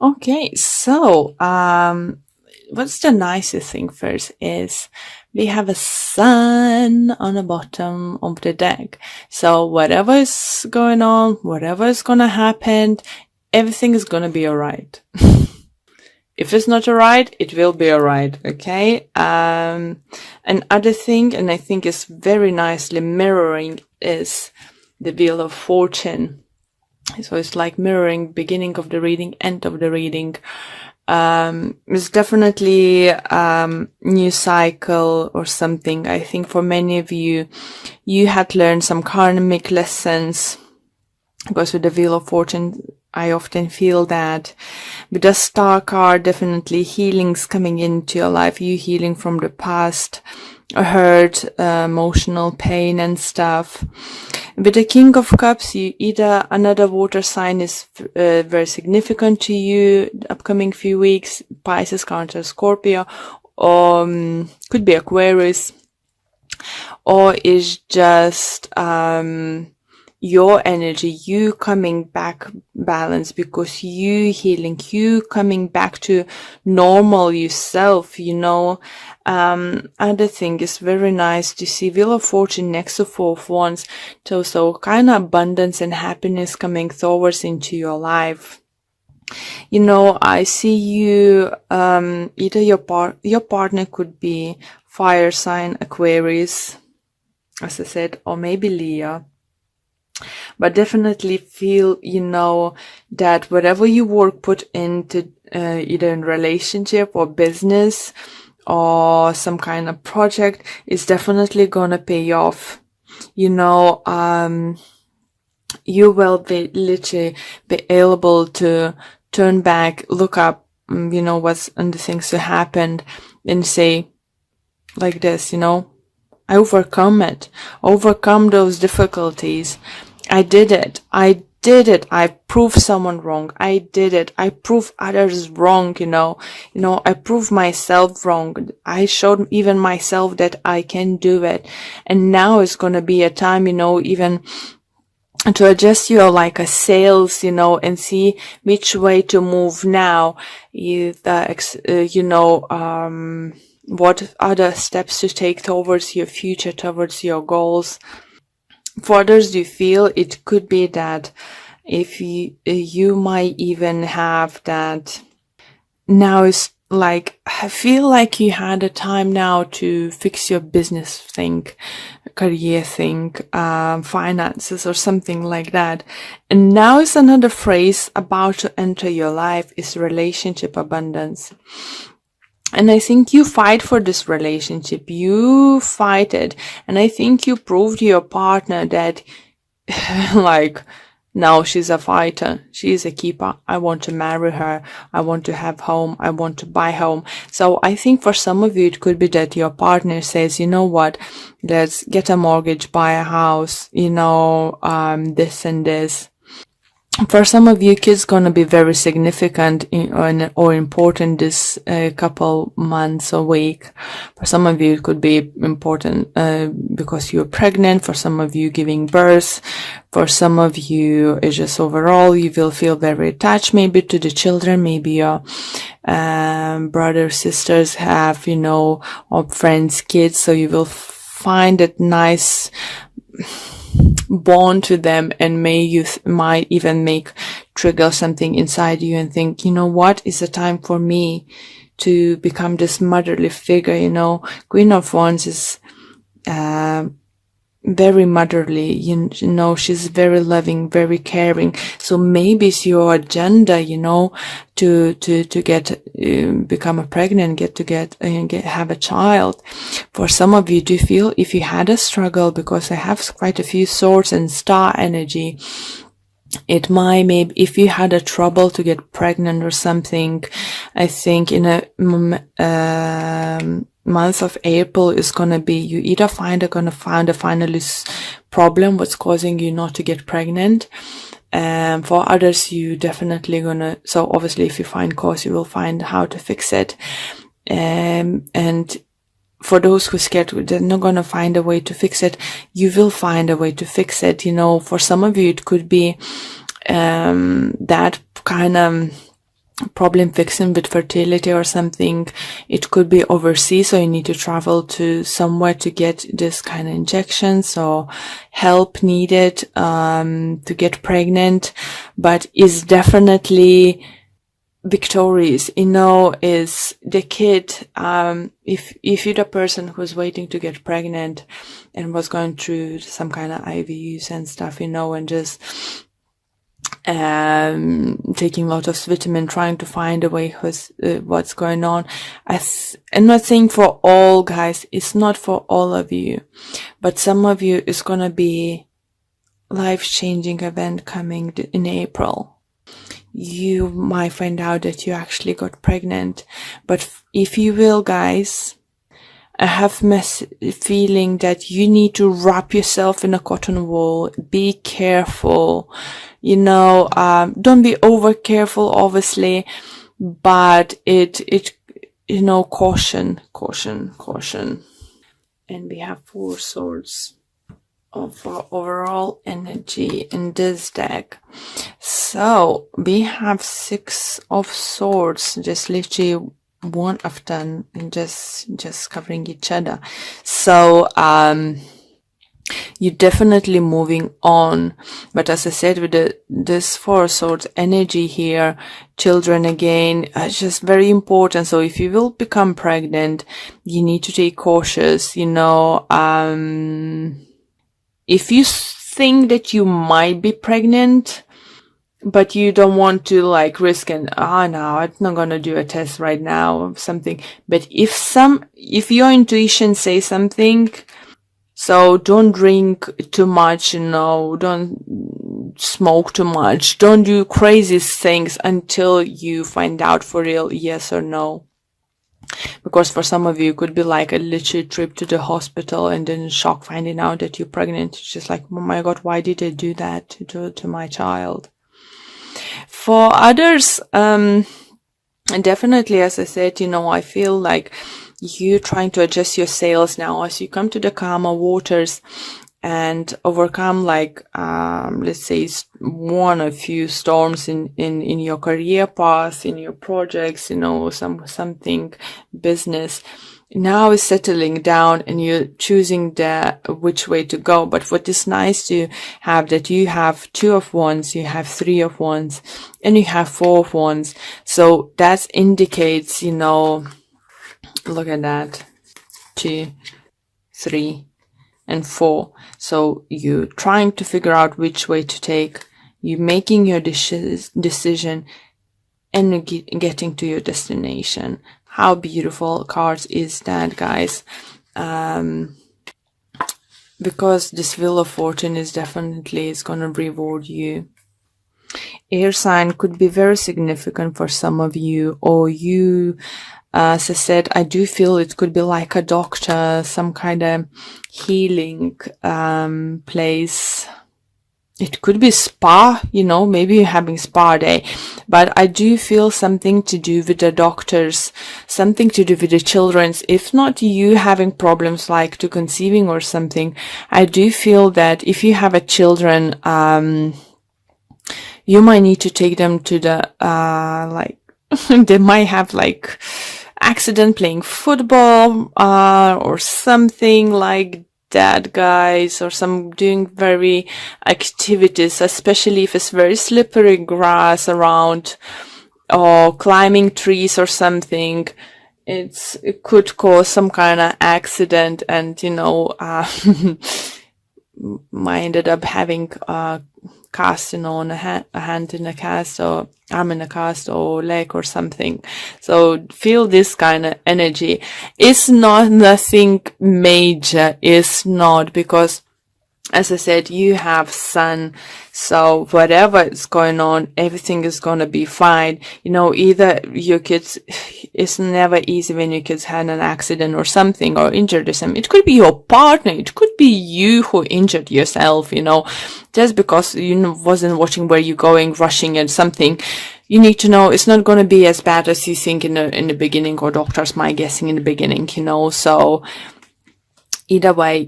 Okay, so what's the nicest thing first is we have a sun on the bottom of the deck. So whatever is going on, whatever is gonna happen, everything is gonna be alright. If it's not alright, it will be alright, okay? Another thing, and I think is very nicely mirroring, is the Wheel of Fortune. So it's like mirroring beginning of the reading, end of the reading. It's definitely new cycle or something. I think for many of you, you had learned some karmic lessons, because with the Wheel of Fortune, I often feel that with the Star card, definitely healings coming into your life, you healing from the past, hurt, emotional pain and stuff. With the King of Cups, you either another water sign is very significant to you the upcoming few weeks, Pisces, Cancer, Scorpio, or could be Aquarius, or is just your energy, you coming back balanced, because you healing, you coming back to normal yourself, Other thing is very nice to see Wheel of Fortune next to Four of Wands, so kind of abundance and happiness coming towards into your life. I see you, either your partner could be fire sign, Aquarius, as I said, or maybe Leo. But definitely feel, that whatever you work put into either in relationship or business or some kind of project is definitely gonna pay off. You will be literally be able to turn back, look up, what's and the things that happened, and say like this, I overcome those difficulties. I did it. I proved someone wrong. I did it. I proved others wrong, I proved myself wrong. I showed even myself that I can do it. And now it's going to be a time, even to adjust your like a sails, and see which way to move now. What other steps to take towards your future, towards your goals. For others, do you feel it could be that if you might even have that now is like, I feel like you had a time now to fix your business thing, career thing, finances or something like that. And now is another phrase about to enter your life is relationship abundance. And I think you fight for this relationship. You fight it. And I think you proved to your partner that, like, no, she's a fighter. She's a keeper. I want to marry her. I want to have home. I want to buy home. So I think for some of you, it could be that your partner says, you know what, let's get a mortgage, buy a house, this and this. For some of you, kids gonna be very significant or important this couple months or week. For some of you, it could be important because you're pregnant. For some of you, giving birth. For some of you, it's just overall, you will feel very attached maybe to the children. Maybe your brothers, sisters have, or friends, kids. So you will find it nice bond to them, and might even trigger something inside you and think, what is the time for me to become this motherly figure. Queen of Wands is very motherly, she's very loving, very caring. So maybe it's your agenda, to get become pregnant, have a child. For some of you, do you feel if you had a struggle, because I have quite a few swords and star energy, it might, maybe if you had a trouble to get pregnant or something, I think in a month of April is gonna be, you either gonna find a finalist problem what's causing you not to get pregnant. For others, you definitely so obviously if you find cause, you will find how to fix it. And for those who are scared, they're not gonna find a way to fix it. You will find a way to fix it. For some of you, it could be that kind of problem fixing with fertility or something. It could be overseas, so you need to travel to somewhere to get this kind of injection, so help needed to get pregnant, but is definitely victorious, is the kid. If you're the person who's waiting to get pregnant and was going through some kind of IVs and stuff, and just taking lots of vitamin, trying to find a way what's going on. I'm not saying for all guys, it's not for all of you, but some of you is gonna be life-changing event coming in April. You might find out that you actually got pregnant, but if you will, guys, I have feeling that you need to wrap yourself in a cotton wool. Be careful, don't be over careful, obviously, but caution. And we have 4 swords of overall energy in this deck. So we have 6 of swords, just literally one of them, and just covering each other. So you're definitely moving on, but as I said, with this 4 swords energy here, children again, just very important. So if you will become pregnant, you need to take cautious, if you think that you might be pregnant, but you don't want to risk no, I'm not gonna do a test right now or something. But if your intuition says something, so don't drink too much, don't smoke too much, don't do crazy things until you find out for real yes or no. Because for some of you, it could be like a literal trip to the hospital and then shock finding out that you're pregnant. It's just like, oh my God, why did I do that to my child? For others, definitely, as I said, I feel like you're trying to adjust your sails now as you come to the calmer waters and overcome let's say one or few storms in your career path, in your projects, something business. Now is settling down and you're choosing which way to go. But what is nice to have that you have 2 of Wands, you have 3 of Wands, and you have 4 of Wands. So that indicates, look at that, 2, 3, and 4. So you're trying to figure out which way to take. You're making your decision and getting to your destination. How beautiful cards is that, guys? Because this Wheel of Fortune is going to reward you. Air sign could be very significant for some of you, or you, as I said, I do feel it could be like a doctor, some kind of healing place. It could be spa, maybe you're having spa day, but I do feel something to do with the doctors, something to do with the children's. If not you having problems like to conceiving or something, I do feel that if you have a children, you might need to take them to the, they might have accident playing football, or something like that, guys, or some doing very activities, especially if it's very slippery grass around, or climbing trees or something. It could cause some kind of accident, and might ended up having cast, on a hand in a cast, or arm in a cast, or leg or something. So feel this kind of energy. It's not nothing major. It's not, because as I said, you have sun, so whatever is going on, everything is gonna be fine. Either your kids, it's never easy when your kids had an accident or something, or injured or something. It could be your partner, it could be you who injured yourself, just because you wasn't watching where you're going, rushing and something. You need to know it's not gonna be as bad as you think in the beginning, or doctors might guessing in the beginning, so either way,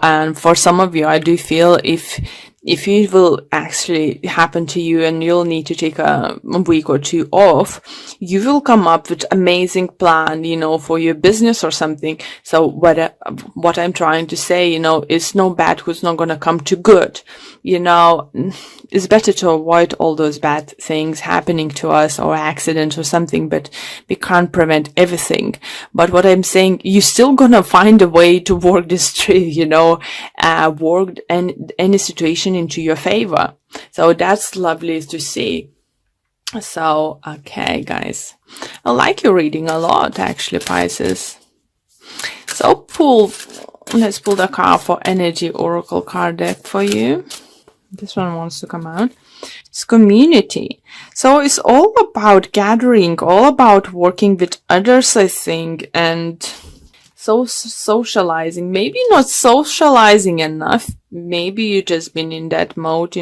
and for some of you, I do feel if if it will actually happen to you and you'll need to take a week or two off, you will come up with amazing plan, for your business or something. So what I'm trying to say, is no bad who's not going to come to good. It's better to avoid all those bad things happening to us or accidents or something, but we can't prevent everything. But what I'm saying, you're still going to find a way to work this tree, work any situation into your favor. So that's lovely to see. So, okay, guys. I like your reading a lot, actually, Pisces. So let's pull the card for Energy Oracle card deck for you. This one wants to come out. It's community. So it's all about gathering, all about working with others, I think, and socializing. Maybe not socializing enough. Maybe you just been in that mode,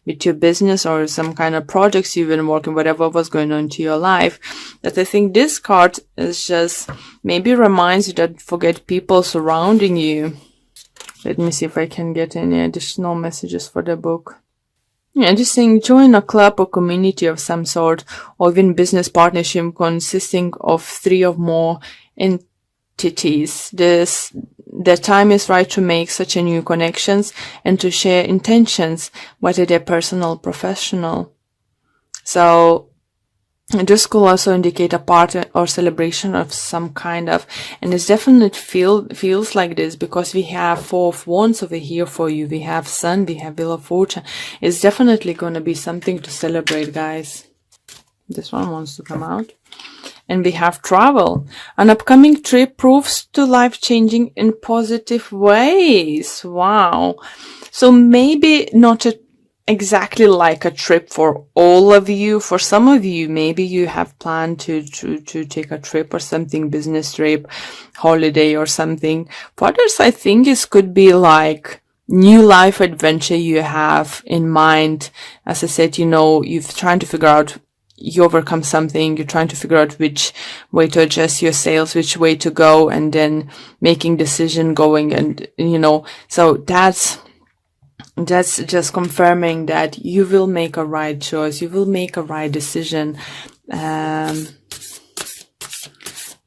with your business or some kind of projects you've been working, whatever was going on to your life. That I think this card is just maybe reminds you that forget people surrounding you. Let me see if I can get any additional messages for the book. Yeah, just saying join a club or community of some sort, or even business partnership consisting of 3 or more entities. The time is right to make such a new connections and to share intentions, whether they're personal or professional. So this could also indicate a party or celebration of some kind of, and it's definitely feels like this because we have 4 of Wands over here for you. We have Sun, we have Wheel of Fortune. It's definitely going to be something to celebrate, guys. This one wants to come out. And we have travel. An upcoming trip proves to life-changing in positive ways. Wow. So maybe not exactly like a trip for all of you. For some of you, maybe you have planned to take a trip or something, business trip, holiday or something. For others, I think it could be like new life adventure you have in mind. As I said, you're trying to figure out, you overcome something, you're trying to figure out which way to adjust your sails, which way to go, and then making decision going, and so that's just confirming that you will make a right choice, you will make a right decision. Yeah,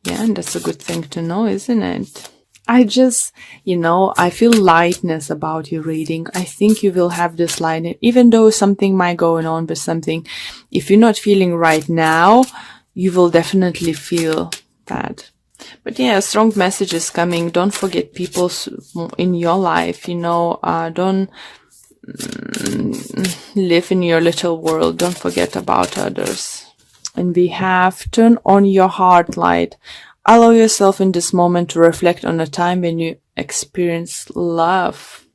and that's a good thing to know, isn't it? I just, I feel lightness about your reading. I think you will have this lightness, even though something might go on with something. If you're not feeling right now, you will definitely feel that. But yeah, strong messages coming. Don't forget people in your life, don't live in your little world. Don't forget about others. And we have turn on your heart light. Allow yourself in this moment to reflect on a time when you experienced love.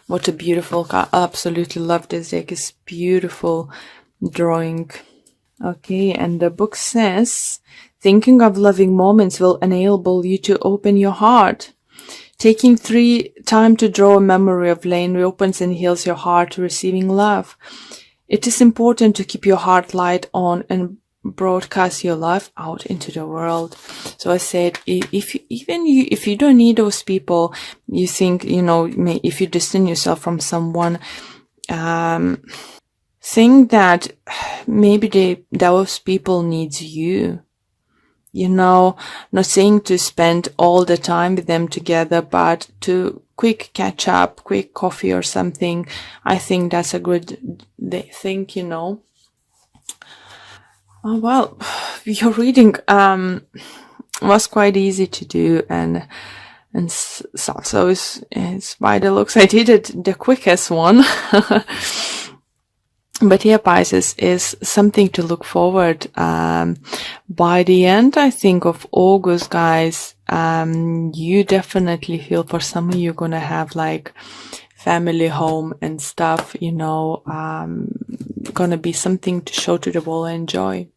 What a beautiful card. I absolutely love this deck. It's beautiful drawing. Okay, and the book says, thinking of loving moments will enable you to open your heart. Taking time to draw a memory of Lane reopens and heals your heart to receiving love. It is important to keep your heart light on and broadcast your love out into the world. So I said, if you don't need those people, you think, if you distance yourself from someone, think that maybe those people needs you. Not saying to spend all the time with them together, but to quick catch up, quick coffee or something. I think that's a good thing, Oh, well, your reading was quite easy to do and stuff. So it's by the looks I did it the quickest one. But yeah, Pisces is something to look forward. By the end, I think, of August, guys, you definitely feel, for some of you, gonna have like family home and stuff, gonna be something to show to the world and enjoy.